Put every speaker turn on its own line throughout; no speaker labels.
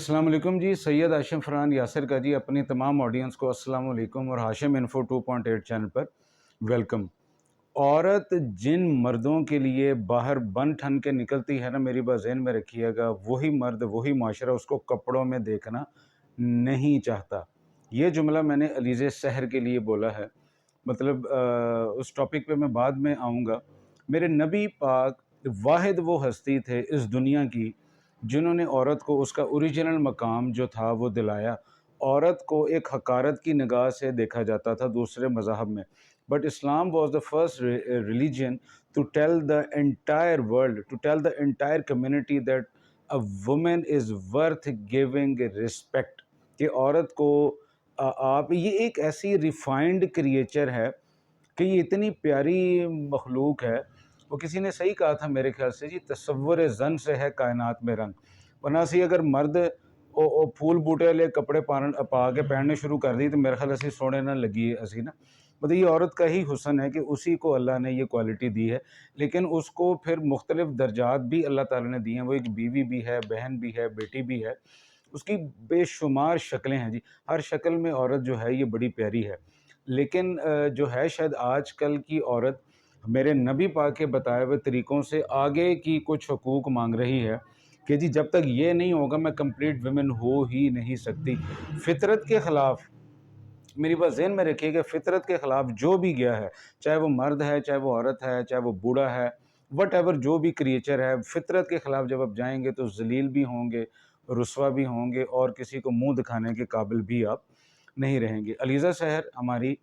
अस्सलाम वालेकुम जी। सैयद हाशिम फरहान यासिर का जी अपनी तमाम ऑडियंस को अस्सलाम वालेकुम और हाशिम इन्फो 2.8 चैनल पर वेलकम। औरत जिन मर्दों के लिए बाहर बन ठन के निकलती है ना, मेरी बात ज़हन में रखिएगा, वही मर्द वही माशरा उसको कपड़ों में देखना नहीं चाहता। ये जुमला मैंने अलीज़े सहर के लिए बोला है। मतलब उस टॉपिक पे मैं बाद में आऊँगा। मेरे नबी पाक वाहिद वो हस्ती थे इस दुनिया की जिन्होंने औरत को उसका ओरिजिनल मकाम जो था वो दिलाया। औरत को एक हकारत की निगाह से देखा जाता था दूसरे मज़ाहब में, but Islam was the first religion to tell the entire world, to tell the entire community that a woman is worth giving respect. कि औरत को आप ये एक ऐसी रिफाइंड क्रिएचर है कि ये इतनी प्यारी मखलूक है। वो किसी ने सही कहा था मेरे ख्याल से जी, तसव्वुर ज़न से है कायनात में रंग। वरना सी अगर मर्द ओ फूल बूटे वाले कपड़े पा के पहनने शुरू कर दी तो मेरे ख्याल असी सोने ना लगी असी ना। मतलब ये औरत का ही हुस्न है कि उसी को अल्लाह ने ये क्वालिटी दी है, लेकिन उसको फिर मुख्तलिफ दर्जात भी अल्लाह ताला ने दिए हैं। वो एक बीवी भी है, बहन भी है, बेटी भी है, उसकी बेशुमार शक्लें हैं जी। हर शक्ल में औरत जो है ये बड़ी प्यारी है। लेकिन जो है शायद आजकल की औरत मेरे नबी पाक के बताए हुए तरीक़ों से आगे की कुछ हकूक़ मांग रही है कि जी जब तक ये नहीं होगा मैं कंप्लीट वुमेन हो ही नहीं सकती। फ़ितरत के ख़िलाफ़, मेरी बात ज़हन में रखिएगा, फ़ितरत के ख़िलाफ़ जो भी गया है, चाहे वो मर्द है, चाहे वो औरत है, चाहे वो बूढ़ा है, व्हाटएवर जो भी क्रिएचर है, फ़ितरत के ख़िलाफ़ जब आप जाएँगे तो ज़लील भी होंगे, रुसवा भी होंगे और किसी को मुँह दिखाने के काबिल भी आप नहीं रहेंगे। अलीज़ा सहर हमारी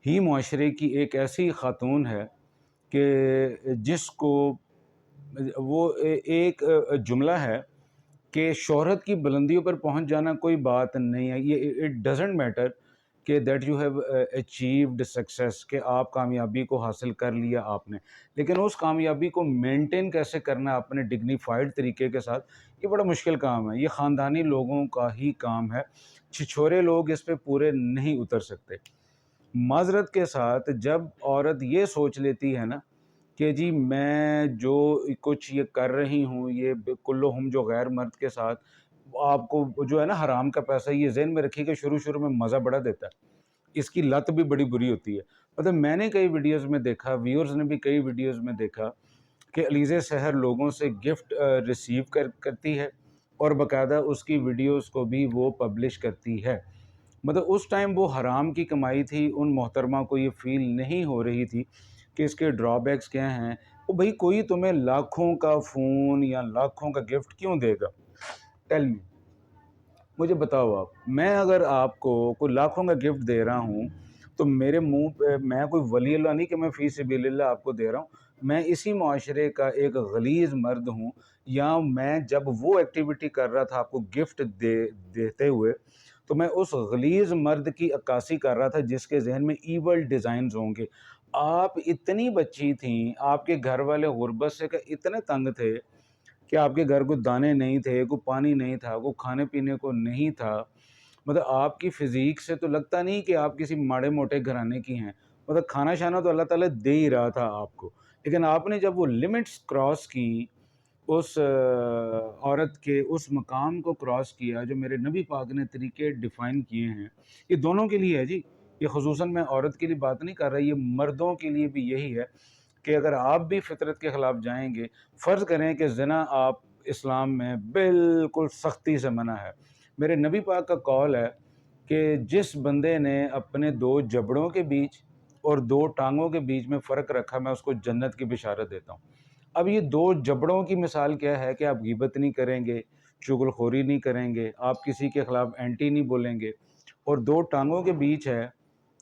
ही मुआशरे की एक ऐसी ख़ातून है कि जिसको एक जुमला है कि शोहरत की बुलंदियों पर पहुंच जाना कोई बात नहीं है। ये इट डज़न्ट मैटर कि that you have achieved success, कि आप कामयाबी को हासिल कर लिया आपने, लेकिन उस कामयाबी को मेंटेन कैसे करना अपने डिग्निफाइड तरीके के साथ, ये बड़ा मुश्किल काम है। ये ख़ानदानी लोगों का ही काम है। छिछोरे लोग इस पे पूरे नहीं उतर सकते। माज़रत के साथ जब औरत ये सोच लेती है ना कि जी मैं जो कुछ ये कर रही हूँ, ये कुल्लुहुम जो गैर मर्द के साथ आपको जो है ना हराम का पैसा, ये ज़हन में रखिए कि शुरू-शुरू में मज़ा बड़ा देता है। इसकी लत भी बड़ी बुरी होती है। मतलब मैंने कई वीडियोज़ में देखा, व्यूअर्स ने भी कई वीडियोज़ में देखा कि अलीज़ा सहर लोगों से गिफ्ट रिसीव करती है और बाकायदा उसकी वीडियोज़ को भी वो पब्लिश करती है। मतलब उस टाइम वो हराम की कमाई थी, उन मोहतरमा को ये फ़ील नहीं हो रही थी कि इसके ड्रॉबैक्स क्या हैं। ओ भई कोई तुम्हें लाखों का फ़ोन या लाखों का गिफ्ट क्यों देगा? टेल मी, मुझे बताओ आप। मैं अगर आपको कोई लाखों का गिफ्ट दे रहा हूँ, तो मेरे मुँह पे मैं कोई वली अल्लाह नहीं कि मैं फ़ी सबिलिल्लाह आपको दे रहा हूँ। मैं इसी मुआशरे का एक गलीज़ मर्द हूँ, या मैं जब वो एक्टिविटी कर रहा था आपको गिफ्ट देते हुए, तो मैं उस गलीज़ मर्द की अक्कासी कर रहा था जिसके ज़हन में ईवल डिज़ाइन्स होंगे। आप इतनी बच्ची थीं, आपके घर वाले गुर्बत से इतने तंग थे कि आपके घर कोई दाने नहीं थे, कोई पानी नहीं था, कोई खाने-पीने को नहीं था। मतलब आपकी फ़िज़ीक से तो लगता नहीं कि आप किसी माड़े-मोटे घराने की हैं। मतलब खाना-शाना तो अल्लाह ताला दे ही रहा था आपको। लेकिन आपने जब वो लिमिट्स क्रॉस की, उस औरत के उस मकाम को क्रॉस किया जो मेरे नबी पाक ने तरीके डिफ़ाइन किए हैं, ये दोनों के लिए है जी। ये ख़ुसूसन मैं औरत के लिए बात नहीं कर रहा, ये मर्दों के लिए भी यही है कि अगर आप भी फ़ितरत के ख़िलाफ़ जाएँगे, फ़र्ज़ करें कि ज़िना आप इस्लाम में बिल्कुल सख्ती से मना है। मेरे नबी पाक का कौल है कि जिस बंदे ने अपने 2 जबड़ों के बीच और 2 टाँगों के बीच में फ़र्क रखा, मैं उसको जन्नत की बिशारत देता हूँ। अब ये 2 जबड़ों की मिसाल क्या है कि आप ग़ीबत नहीं करेंगे, चुगलखोरी नहीं करेंगे, आप किसी के ख़िलाफ़ एंटी नहीं बोलेंगे, और 2 टाँगों के बीच है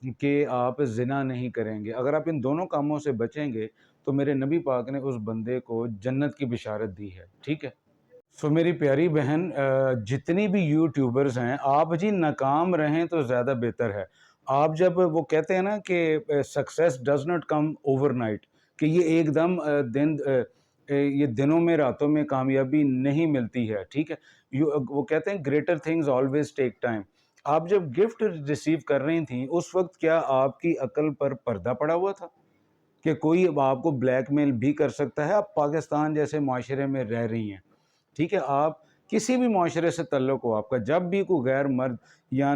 कि आप ज़िना नहीं करेंगे। अगर आप इन दोनों कामों से बचेंगे, तो मेरे नबी पाक ने उस बंदे को जन्नत की बिशारत दी है, ठीक है? सो मेरी प्यारी बहन, जितनी भी यूट्यूबर्स हैं, आप जी नाकाम रहें तो ज़्यादा बेहतर है। आप जब वो कहते हैं ना कि success does not come overnight, कि ये एकदम ये दिनों में रातों में कामयाबी नहीं मिलती है, ठीक है? वो कहते हैं greater things always take time. आप जब गिफ्ट रिसीव कर रही थीं, उस वक़्त क्या आपकी अक़ल पर पर्दा पड़ा हुआ था? कि कोई अब आपको ब्लैकमेल भी कर सकता है? आप पाकिस्तान जैसे मुआशरे में रह रही हैं, ठीक है? आप किसी भी معاشرے سے تعلق ہو آپ کا، جب بھی کوئی غیر مرد یا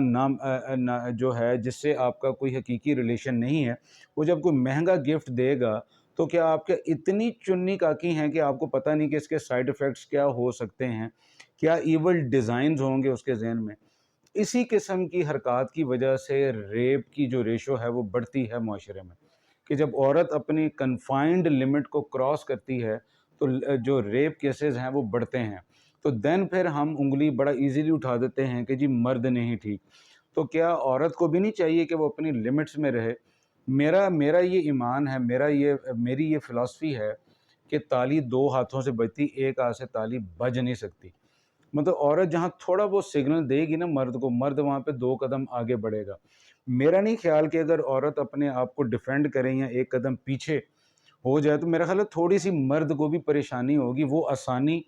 جو ہے جس سے آپ کا کوئی حقیقی ریلیشن نہیں ہے، وہ جب کوئی مہنگا گفٹ دے گا تو کیا آپ کے اتنی چنی کاکی ہیں کہ آپ کو پتہ نہیں کہ اس کے سائیڈ ایفیکٹس کیا ہو سکتے ہیں، کیا ایول ڈیزائنز ہوں گے اس کے ذہن میں. اسی قسم کی حرکات کی وجہ سے ریپ کی جو ریشو ہے وہ بڑھتی ہے معاشرے میں، کہ جب عورت اپنی کنفائنڈ لمٹ کو کراس کرتی ہے تو جو ریپ کیسز ہیں وہ بڑھتے ہیں. تو دین پھر ہم انگلی بڑا ایزیلی اٹھا دیتے ہیں کہ جی مرد نہیں ٹھیک. تو کیا عورت کو بھی نہیں چاہیے کہ وہ اپنی لمٹس میں رہے؟ میرا یہ ایمان ہے، میری یہ فلسفی ہے کہ تالی دو ہاتھوں سے بجتی، ایک ہاتھ سے تالی بج نہیں سکتی. مطلب عورت جہاں تھوڑا بہت سگنل دے گی نا مرد کو، مرد وہاں پہ 2 قدم آگے بڑھے گا. میرا نہیں خیال کہ اگر عورت اپنے آپ کو ڈیفینڈ کرے یا 1 قدم پیچھے ہو جائے تو میرا خیال ہے تھوڑی سی مرد کو بھی پریشانی ہوگی، وہ آسانی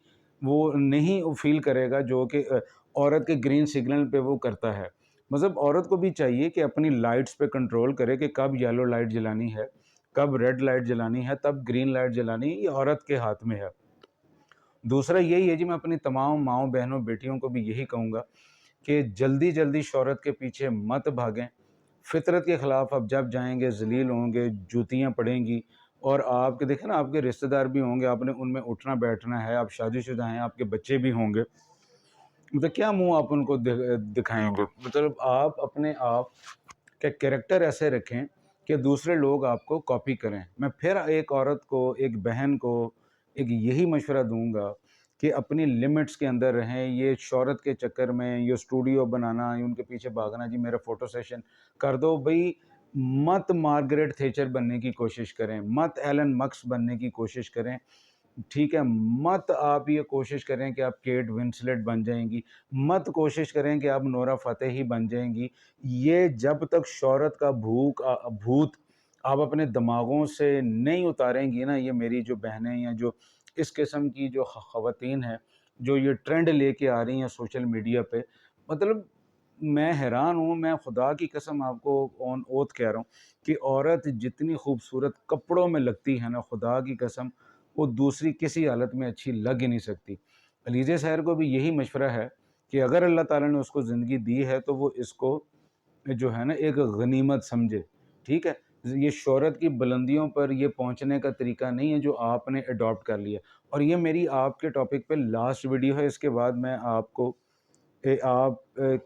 وہ نہیں فیل کرے گا جو کہ عورت کے گرین سگنل پہ وہ کرتا ہے. مطلب عورت کو بھی چاہیے کہ اپنی لائٹس پہ کنٹرول کرے کہ کب یلو لائٹ جلانی ہے، کب ریڈ لائٹ جلانی ہے، تب گرین لائٹ جلانی ہے، یہ عورت کے ہاتھ میں ہے. دوسرا یہی ہے جی، میں اپنی تمام ماؤں بہنوں بیٹیوں کو بھی یہی کہوں گا کہ جلدی جلدی شہرت کے پیچھے مت بھاگیں. فطرت کے خلاف آپ جب جائیں گے ذلیل ہوں گے، جوتیاں پڑیں گی، اور آپ کے دیکھیں نا آپ کے رشتہ دار بھی ہوں گے، آپ نے ان میں اٹھنا بیٹھنا ہے، آپ شادی شدہ ہیں، آپ کے بچے بھی ہوں گے، مطلب کیا منہ آپ ان کو دکھائیں گے؟ مطلب آپ اپنے آپ کا کریکٹر ایسے رکھیں کہ دوسرے لوگ آپ کو کاپی کریں. میں پھر ایک عورت کو، ایک بہن کو ایک یہی مشورہ دوں گا کہ اپنی لمٹس کے اندر رہیں. یہ شہرت کے چکر میں یہ اسٹوڈیو بنانا، ان کے پیچھے بھاگنا، جی میرا فوٹو سیشن کر دو بھئی، مت مارگریٹ تھیچر بننے کی کوشش کریں، مت ایلن مکس بننے کی کوشش کریں، ٹھیک ہے؟ مت آپ یہ کوشش کریں کہ آپ کیٹ ونسلٹ بن جائیں گی، مت کوشش کریں کہ آپ نورا فتحی بن جائیں گی. یہ جب تک شہرت کا بھوت آپ اپنے دماغوں سے نہیں اتاریں گی نا، یہ میری جو بہنیں یا جو اس قسم کی جو خواتین ہیں جو یہ ٹرینڈ لے کے آ رہی ہیں سوشل میڈیا پہ، مطلب میں حیران ہوں. میں خدا کی قسم آپ کو آن اوتھ کہہ رہا ہوں کہ عورت جتنی خوبصورت کپڑوں میں لگتی ہے نا، خدا کی قسم وہ دوسری کسی حالت میں اچھی لگ ہی نہیں سکتی. علیزہ سحر کو بھی یہی مشورہ ہے کہ اگر اللہ تعالیٰ نے اس کو زندگی دی ہے تو وہ اس کو جو ہے نا ایک غنیمت سمجھے. ٹھیک ہے؟ یہ شہرت کی بلندیوں پر یہ پہنچنے کا طریقہ نہیں ہے جو آپ نے اڈاپٹ کر لیا. اور یہ میری آپ کے ٹاپک پہ لاسٹ ویڈیو ہے، اس کے بعد میں آپ کو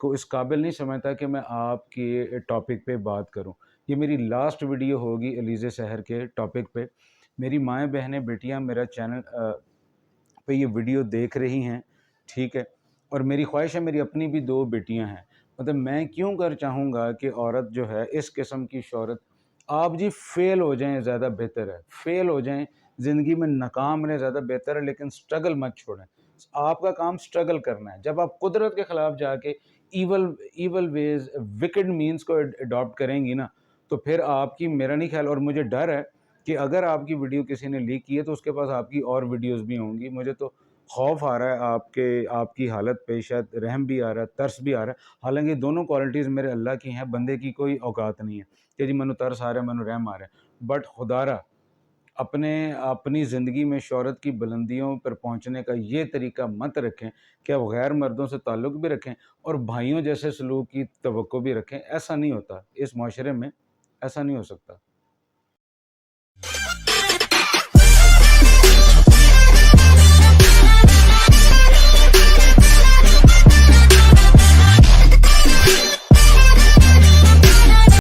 اس قابل نہیں سمجھتا کہ میں آپ کے ٹاپک پہ بات کروں. یہ میری لاسٹ ویڈیو ہوگی علیزہ سحر کے ٹاپک پہ. میری مائیں بہنیں بیٹیاں میرا چینل پہ یہ ویڈیو دیکھ رہی ہیں، ٹھیک ہے؟ اور میری خواہش ہے، میری اپنی بھی 2 بیٹیاں ہیں، مطلب میں کیوں کر چاہوں گا کہ عورت جو ہے اس قسم کی شہرت، آپ جی فیل ہو جائیں زیادہ بہتر ہے، فیل ہو جائیں زندگی میں، ناکام رہیں زیادہ بہتر ہے، لیکن سٹرگل مت چھوڑیں. آپ کا کام سٹرگل کرنا ہے. جب آپ قدرت کے خلاف جا کے ایول ویز، وکڈ مینز کو اڈاپٹ کریں گی نا، تو پھر آپ کی، میرا نہیں خیال، اور مجھے ڈر ہے کہ اگر آپ کی ویڈیو کسی نے لیک کی ہے تو اس کے پاس آپ کی اور ویڈیوز بھی ہوں گی. مجھے تو خوف آ رہا ہے آپ کی حالت پہ، شاید رحم بھی آ رہا ہے، ترس بھی آ رہا ہے. حالانکہ دونوں کوالٹیز میرے اللہ کی ہیں، بندے کی کوئی اوقات نہیں ہے کہ جی منو ترس آ رہا ہے، منو رحم آ رہا ہے. بٹ خدا را اپنی زندگی میں شہرت کی بلندیوں پر پہنچنے کا یہ طریقہ مت رکھیں کہ آپ غیر مردوں سے تعلق بھی رکھیں اور بھائیوں جیسے سلوک کی توقع بھی رکھیں. ایسا نہیں ہوتا اس معاشرے میں، ایسا نہیں ہو سکتا.